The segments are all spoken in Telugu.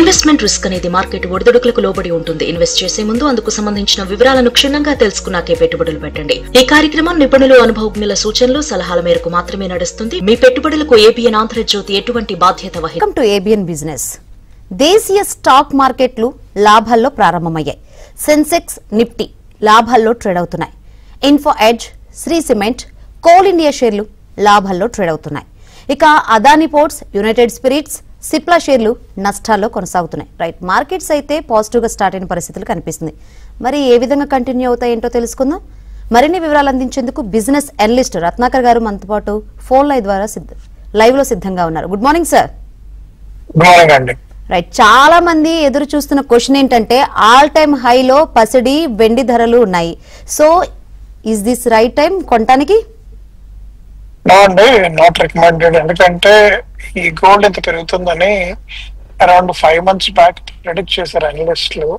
ఇన్వెస్ట్మెంట్ రిస్క్ అనేది మార్కెట్ ఒడిదుడుకులకు లోబడి ఉంటుంది. ఇన్వెస్ట్ చేసే ముందు అందుకు సంబంధించిన వివరాలను క్షుణ్ణంగా తెలుసుకున్నాకే పెట్టుబడులు పెట్టండి. ఈ కార్యక్రమం నిపుణులు, అనుభవజ్ఞుల సూచనలు, సలహాల మేరకు మాత్రమే నడుస్తుంది. మీ పెట్టుబడులకు ఏబిఎన్ ఆంధ్రజ్యోతి ఎటువంటి బాధ్యత వహించదు. Welcome to ABN business. దేశీయ స్టాక్ మార్కెట్లు లాభాల్లో ప్రారంభమయ్యాయి. సెన్సెక్స్, నిఫ్టీ లాభాల్లో ట్రేడ్ అవుతున్నాయి. Info edge, Shree cement, coal India షేర్లు లాభాల్లో ట్రేడ్ అవుతున్నాయి. ఇక Adani ports, United Spirits, Cipla షేర్లు నష్టాల్లో కొనసాగుతున్నాయి. రైట్, మార్కెట్స్ అయితే పాజిటివ్ గా స్టార్ట్ అయిన పరిస్థితులు కనిపిస్తుంది. మరి ఏ విధంగా కంటిన్యూ అవుతాయేంటో తెలుసుకుందాం. మరిన్ని వివరాలు అందించేందుకు బిజినెస్ అనలిస్ట్ రత్నాకర్ గారు మనతో పాటు ఫోన్ లైవ్ ద్వారా లైవ్ లో సిద్ధంగా ఉన్నారు. Good morning sir. Good morning అండి. రైట్, చాలా మంది ఎదురు చూస్తున్న క్వశ్చన్ ఏంటంటే ఆల్ టైమ్ హైలో పసిడి, వెండి ధరలు ఉన్నాయి. So is this right time కొనడానికి? నో అండి, నాట్ రికమెండెడ్. ఎందుకంటే ఈ గోల్డ్ ఎంత పెరుగుతుందని అరౌండ్ 5 months బ్యాక్ ప్రెడిక్ట్ చేశారు అనలిస్టులు.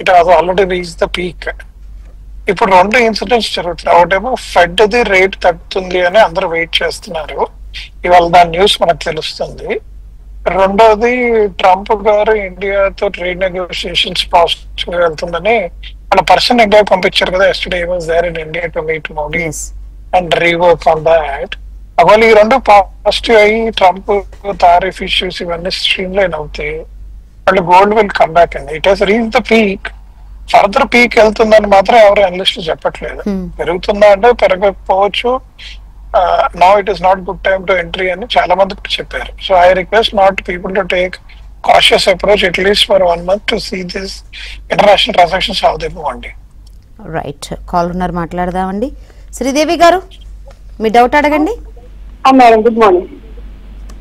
It has already reach the peak. ఇప్పుడు 2 ఇన్సిడెంట్స్ జరుగుతున్నాయి. ఒకటేమో ఫెడ్ ది రేట్ తగ్గుతుంది అని అందరూ వెయిట్ చేస్తున్నారు. ఇవాళ దాని న్యూస్ మనకు తెలుస్తుంది. రెండోది, ట్రంప్ గారు ఇండియాతో ట్రేడ్ నెగోషియేషన్స్ పాజిటివ్ వెళ్తుందని మన పర్సన్ ఇండియా పంపించారు కదా. Yesterday was there in India to meet Modi and rework on that. ఒకవేళ ఈ 2 పాజిటివ్ అయ్యి ట్రంప్ టారిఫ్ ఇష్యూస్ ఇవన్నీ స్ట్రీమ్ లైన్ అవుతాయి, వాళ్ళు గోల్డ్ విల్ కమ్ బ్యాక్ అండి. It has reach the peak. Further peak వెళ్తుందని మాత్రం ఎవరు అనలిస్ట్ చెప్పట్లేదు. పెరుగుతుందా అంటే పెరగకపోవచ్చు. Now it is not good time to entry అని చాలా మంది చెప్పారు. So I request not people to take cautious approach at least for 1 month to see this international transactions how they move అండి. రైట్, కాల్ ఉన్నారు, మాట్లాడదామండి. శ్రీదేవి గారు, మీ డౌట్ అడగండి. Madam, good morning.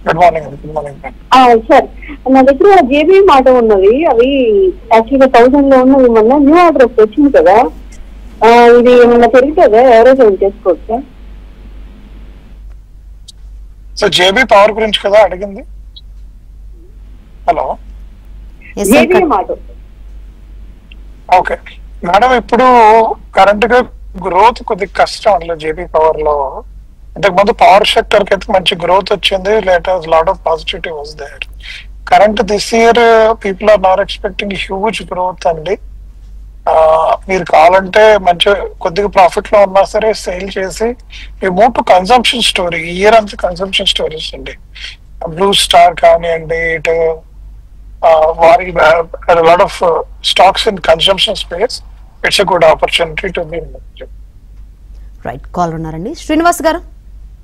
Good morning. Good morning sir, నా దగ్గర జేబీ మాట ఉన్నది. అవి యాక్చువల్గా 1000 లో ఉన్నది. మొన్న న్యూ ఆర్డర్ వచ్చింది కదా, ఇది ఏమన్నా పెరుగుతుందా? ఎవరో జాయిన్ చేసుకోవచ్చా? సో జేబీ పవర్ గురించి కదా అడిగింది. హలో, జేబీ మాట. ఓకే మేడం, ఇప్పుడు కరెంట్ గా గ్రోత్ కొద్దిగా కష్టం అందులో జేబీ పవర్ లో. ఇంతకు ముందు పవర్ సెక్టర్ కి అయితే మంచి గ్రోత్ వచ్చింది. Latest lot of positivity was there. Current this year people are not expecting huge growth అండి. మీరు కావాలంటే మంచి కొద్దిగా ప్రాఫిట్ లో ఉన్నా సరే సేల్ చేసి ఈ మూవ్ టు కన్సంప్షన్ స్టోరీ. ఈ ఇయర్ అంతా కన్సంప్షన్ స్టోరీస్ అండి. బ్లూ స్టార్ కానివ్వండి, ఇటు lot of stocks in consumption space. It's a good opportunity to be. Right, call ఉన్నారండి. శ్రీనివాస్ గారు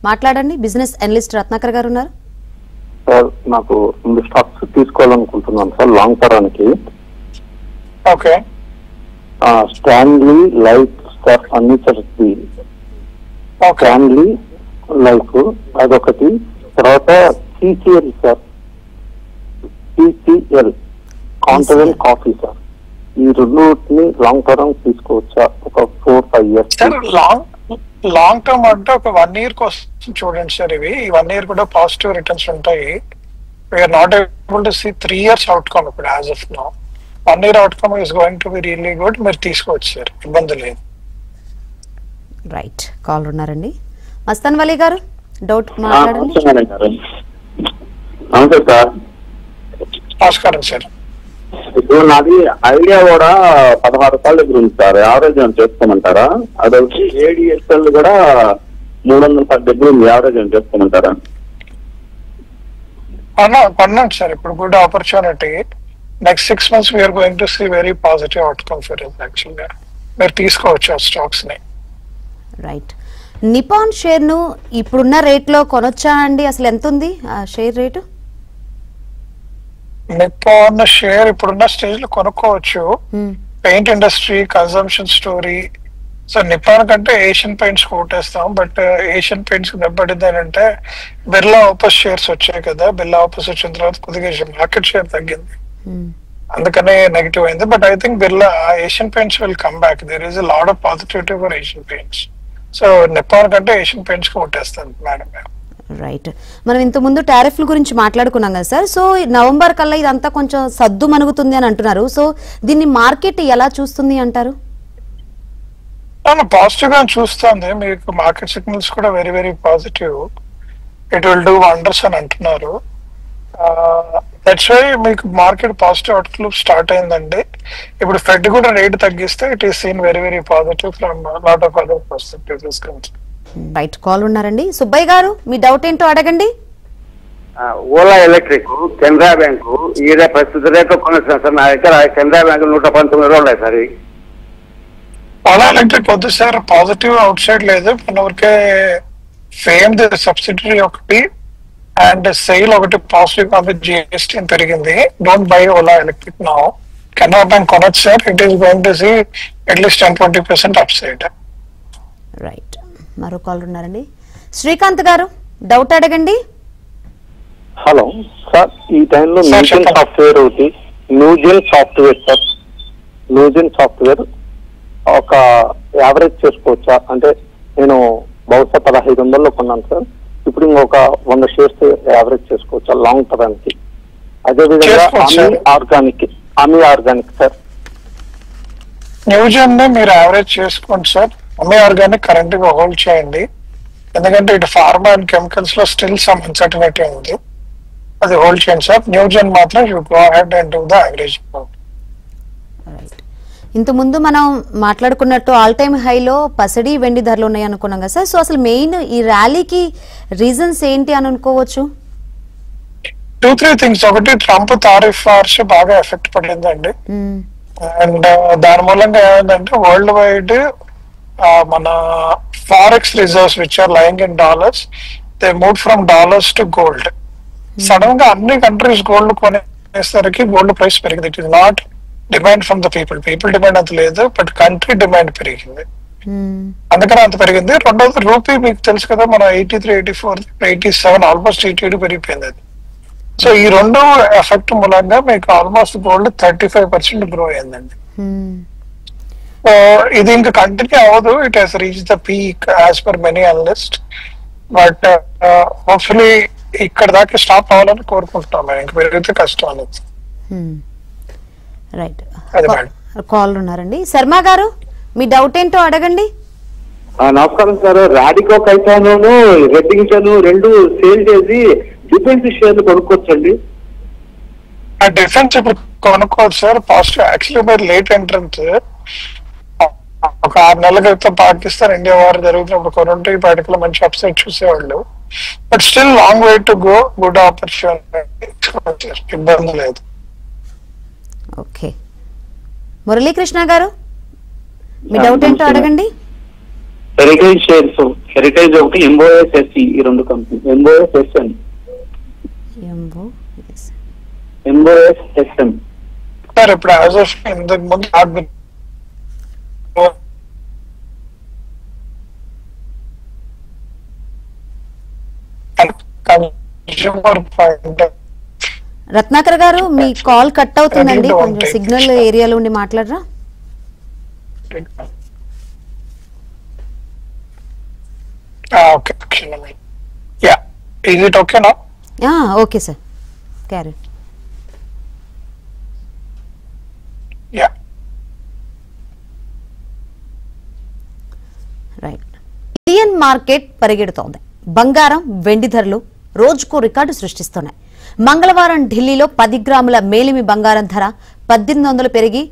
మాట్లాడండి. బిజినెస్ అనలిస్ట్ రత్నాకర్ గారు ఉన్నారు. సార్, నాకు 2 స్టాక్స్ తీసుకోవాలనుకుంటున్నాను సార్ లాంగ్ టర్మ్కి. Okay, Stanley Life sir, furniture Stanley Life అదొకటి. తర్వాత CCL sir, CCL Continental Coffee sir. ఈ 2 లాంగ్ టర్మ్ తీసుకోవచ్చా? ఒక 4-5 years. లాంగ్ టర్మ్ అంటే ఒక 1 year కోసం చూడండి సార్. ఇవి 1 year కూడా పాజిటివ్ రిటర్న్స్ ఉంటాయి. We are not able to see 3 years outcome ఇప్పుడు as of now. 1 year outcome is going to be really good. మీరు తీసుకోవచ్చు సార్, ఇబ్బంది లేదు. రైట్, కాల్ ఉన్నారండి. మస్తాన్ వలీ గారు, డౌట్ మాట్లాడండి. నమస్తే సార్. నమస్కారం సార్. ఇప్పుడు నాది ఐడియా కూడా 16 రూపాయల దగ్గర ఉంది సార్. యావరేజ్ ఏమైనా చేసుకోమంటారా? అదొకటి ఏడిఎస్ఎల్ కూడా 310 దగ్గర ఉంది. యావరేజ్ ఏమైనా చేసుకోమంటారా? కొన్నాను సార్, ఇప్పుడు good opportunity. Next 6 months we are going to see very positive outcome for it. యాక్చువల్గా మీరు తీసుకోవచ్చు ఆ స్టాక్స్ ని. రైట్, నిపాన్ షేర్ ను ఇప్పుడున్న రేట్ లో కొనొచ్చా అండి? అసలు ఎంత ఉంది ఆ షేర్ రేటు? నిపాన్ షేర్ ఇప్పుడున్న స్టేజ్ లో కొనుక్కోవచ్చు. Paint industry, consumption story. So Nippon కంటే ఏషియన్ పెయింట్స్ కొట్టేస్తాం. బట్ ఏషియన్ పెయింట్స్ దెబ్బపడింది అంటే బిర్లా ఆపస్ షేర్స్ వచ్చాయి కదా. బిర్లా ఆపస్ వచ్చిన తర్వాత కొద్దిగా మార్కెట్ షేర్ తగ్గింది, అందుకనే నెగిటివ్ అయింది. But I think Birla Asian Paints will come back. There is a lot of positivity for Asian Paints. So Nippon కంటే ఏషియన్ పెయింట్స్ కొట్టేస్తాను మేడం. రైట్, మనం ఇంత ముందు టారిఫ్ల గురించి మాట్లాడుకున్నాం కదా సార్. సో నవంబర్ కల్లా ఇదంతా కొంచెం సద్దు మనుగుతుంది అని అంటున్నారు. సో దీన్ని మార్కెట్ ఎలా చూస్తుంది అంటారు? పాజిటివ్ గా చూస్తుంది. మీకు మార్కెట్ సిగ్నల్స్ కూడా very very positive. It will do wonders అని అంటున్నారు. దట్స్ వై మీకు మార్కెట్ పాజిటివ్ అవుట్లుక్ స్టార్ట్ అయిందండి. ఇప్పుడు ఫెడ్ కూడా రేట్ తగ్గిస్తే it is seen very very positive from lot of other perspectives. బయట కాల్ ఉన్నారండి. సుబ్బయ్య గారు మీ డౌట్ ఏంటో అడగండి. ఓలా ఎలక్ట్రిక్, కెనరా బ్యాంకు ఇదే ప్రస్తుత రేట్లో కొనేస్తాను సార్. నా దగ్గర కెనరా బ్యాంకు 119 ఉన్నాయి సార్. ఓలా ఎలక్ట్రిక్ వద్దు సార్, పాజిటివ్ అవుట్ సైడ్ లేదు. మనకే ఫేమ్ సబ్సిడరీ ఒకటి అండ్ సెయిల్ ఒకటి పాజిటివ్ కాబట్టి జిఎస్టీ పెరిగింది. Don't buy Ola electric now. Canara bank కొనొచ్చు sir. It is going to see at least 10-20% upside. Right, మరో కాల్ ఉన్నారండి. శ్రీకాంత్ గారు డౌట్ అడగండి. హలో సార్, ఈ టైంలో న్యూజెన్ సాఫ్ట్వేర్ ఒకటి, Newgen software sir, Newgen software ఒక యావరేజ్ చేసుకోవచ్చా? అంటే నేను బహుశా 1500లో కొన్నాను సార్. ఇప్పుడు ఇంకొక 100 షేర్స్ యావరేజ్ చేసుకోవచ్చా లాంగ్ టర్మ్కి? అదేవిధంగా ఆమీ ఆర్గానిక్ సార్. న్యూజెన్ మీరు యావరేజ్ చేసుకోండి సార్. ఆమీ ఆర్గానిక్ కరెంట్ గా హోల్డ్ చేయండి. ఎందుకంటే ఇటు ఫార్మా అండ్ కెమికల్స్ లో స్టిల్ సమ్ అన్సర్టనిటీ ఉంది, అది హోల్డ్ చేయండి సార్. న్యూజెన్ మాత్రం you go ahead and do the average. ఇంత ముందు మనం మాట్లాడుకున్నట్టు ఆల్ టైమ్ హైలో పసిడి వెండి ధరలు ఉన్నాయి అనుకున్నాం కదా సార్. సో అసలు మెయిన్ ఈ ర్యాలీకి రీజన్స్ ఏంటి అని అనుకోవచ్చు? 2-3 థింగ్స్. ఒకటి, ట్రంప్ టారిఫ్ వార్స్ బాగా ఎఫెక్ట్ పడిందండి. అండ్ దాని మూలంగా ఏమైందంటే వరల్డ్ వైడ్ మన forex reserves which are lying in dollars, they move from dollars to gold. Sudden గా అన్ని కంట్రీస్ గోల్డ్ కొనేసరికి గోల్డ్ ప్రైస్ పెరిగింది. It is not demand from the people demand అంత లేదు, బట్ కంట్రీ డిమాండ్ పెరిగింది, అందుకని అంత పెరిగింది. రెండోది రూపీ మీకు తెలుసు కదా, మన 83, 84, 87 ఆల్మోస్ట్ 88 పెరిగిపోయింది అది. సో ఈ రెండు ఎఫెక్ట్ మూలంగా మీకు ఆల్మోస్ట్ గోల్డ్ 35% గ్రో అయిందండి. సో ఇది ఇంకా కంటిన్యూ అవ్వదు. It has reach the peak as per many analyst, but hopefully ఇక్కడ దాకా స్టాప్ అవ్వాలని కోరుకుంటున్నాం. ఇంక పెరిగితే కష్టం అనేది. రైట్, కాల్ ఉన్నారండి. శర్మ గారు మీ డౌట్ ఏంటో అడగండి. నమస్కారం సార్. రాడికో కైసాను, రెడ్డింగ్టన్ రెండు సేల్ చేసి డిఫెన్స్ షేర్లు కొనుక్కోవచ్చండి? ఆ డిఫెన్స్ ఇప్పుడు కొనుక్కోవచ్చు సార్. పాజిటివ్ యాక్చువల్లీ మీరు లేట్ ఎంట్రన్స్ ఒక 6 నెలల క్రితం పాకిస్తాన్ ఇండియా వార్ జరుగుతున్నప్పుడు కొనుంటే ఈ పాటికలో మంచి అప్సైడ్ చూసేవాళ్ళు. But still long way to go, good opportunity, ఇబ్బంది లేదు. ఓకే, మురళీకృష్ణ గారు మీ డౌట్ ఏంటో అడగండి. హెరిటేజ్ షేర్స్, హెరిటేజ్ ఒకటి, ఎంఓఎస్ఎస్సి, ఈ రెండు కంపెనీ. ఎంఓఎస్ఎస్ఎం సార్ ఇప్పుడు యాజ్ ఆఫ్ ఇంతకు ముందు రత్నాకర్ గారు మీ కాల్ కట్ అవుతుందండి, కొంచెం సిగ్నల్ ఏరియాలో ఉండి మాట్లాడరా? Okay, yeah, is it okay నా? Okay sir, carry. Yeah, right. Indian market పరిగెడుతోంది. బంగారం, వెండి ధరలు రోజుకు రికార్డు సృష్టిస్తున్నాయి. మంగళవారం ఢిల్లీలో 10 గ్రాముల మేలిమి బంగారం ధర 1800 పెరిగి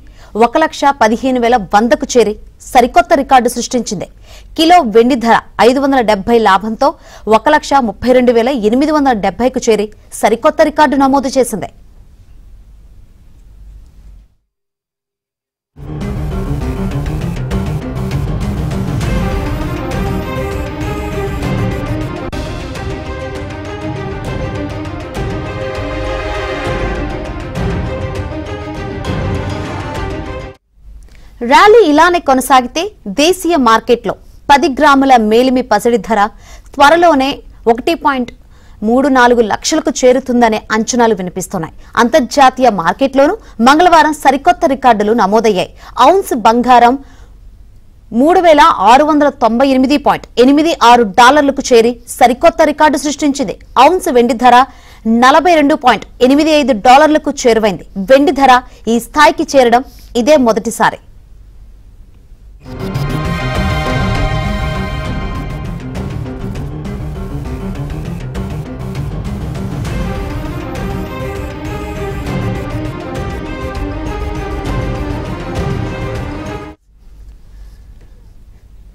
1,15,100కు చేరి సరికొత్త రికార్డు సృష్టించింది. కిలో వెండి ధర 570 లాభంతో 1,32,870కు చేరి సరికొత్త రికార్డు నమోదు చేసింది. ర్యాలీ ఇలానే కొనసాగితే దేశీయ మార్కెట్లో 10 గ్రాముల మేలిమి పసిడి ధర త్వరలోనే 1.34 లక్షలకు చేరుతుందనే అంచనాలు వినిపిస్తున్నాయి. అంతర్జాతీయ మార్కెట్లోనూ మంగళవారం సరికొత్త రికార్డులు నమోదయ్యాయి. ఔన్స్ బంగారం $3,698.86 చేరి సరికొత్త రికార్డు సృష్టించింది. ఔన్స్ వెండి ధర $42.85 చేరువైంది. వెండి ధర ఈ స్థాయికి చేరడం ఇదే మొదటిసారి.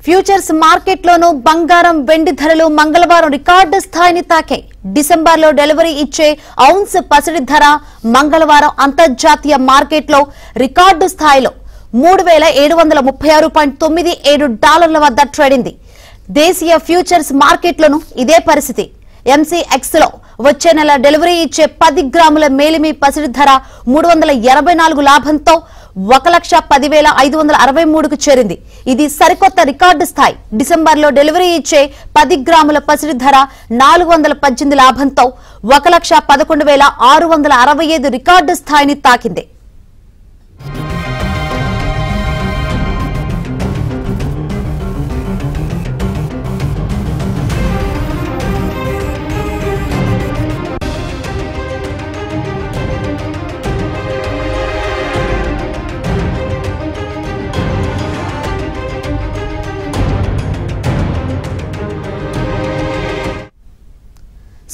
ఫ్యూచర్స్ మార్కెట్లోనూ బంగారం వెండి ధరలు మంగళవారం రికార్డు స్థాయిని తాకాయి. డిసెంబర్లో డెలివరీ ఇచ్చే ఔన్స్ పసిడి ధర మంగళవారం అంతర్జాతీయ మార్కెట్లో రికార్డు స్థాయిలో $3,736.97 వద్ద ట్రేడింది. దేశీయ ఫ్యూచర్స్ మార్కెట్లోనూ ఇదే పరిస్థితి. ఎంసీఎక్స్ లో వచ్చే నెల డెలివరీ ఇచ్చే 10 గ్రాముల మేలిమి పసిడి ధర 384 లాభంతో 1,10,563కు చేరింది. ఇది సరికొత్త రికార్డు స్థాయి. డిసెంబర్లో డెలివరీ ఇచ్చే 10 గ్రాముల పసిడి ధర 418 లాభంతో 1,11,665 రికార్డు స్థాయిని తాకింది.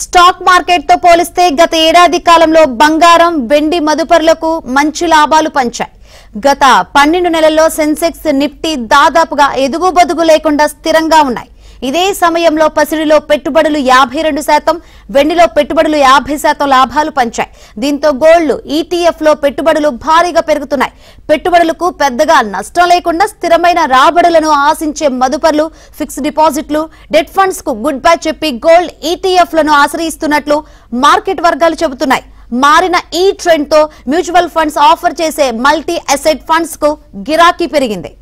స్టాక్ మార్కెట్ తో పోలిస్తే గత ఏడాది కాలంలో బంగారం వెండి మదుపరులకు మంచి లాభాలు పంచాయి. గత 12 నెలల్లో సెన్సెక్స్ నిఫ్టీ దాదాపుగా ఎదుగుబొదుగు లేకుండా స్థిరంగా ఉన్నాయి. ఇదే సమయంలో పసిడిలో పెట్టుబడులు 52%, వెండిలో పెట్టుబడులు 50% లాభాలు పంచాయి. దీంతో గోల్డ్ ఈటీఎఫ్ లో పెట్టుబడులు భారీగా పెరుగుతున్నాయి. పెట్టుబడులకు పెద్దగా నష్టం లేకుండా స్థిరమైన రాబడులను ఆశించే మదుపర్లు ఫిక్స్డ్ డిపాజిట్లు, డెట్ ఫండ్స్ కు గుడ్ బై చెప్పి గోల్డ్ ఈటీఎఫ్ లను ఆశ్రయిస్తున్నట్లు మార్కెట్ వర్గాలు చెబుతున్నాయి. మారిన ఈ ట్రెండ్ తో మ్యూచువల్ ఫండ్స్ ఆఫర్ చేసే మల్టీ అసెట్ ఫండ్స్ కు గిరాకీ పెరిగింది.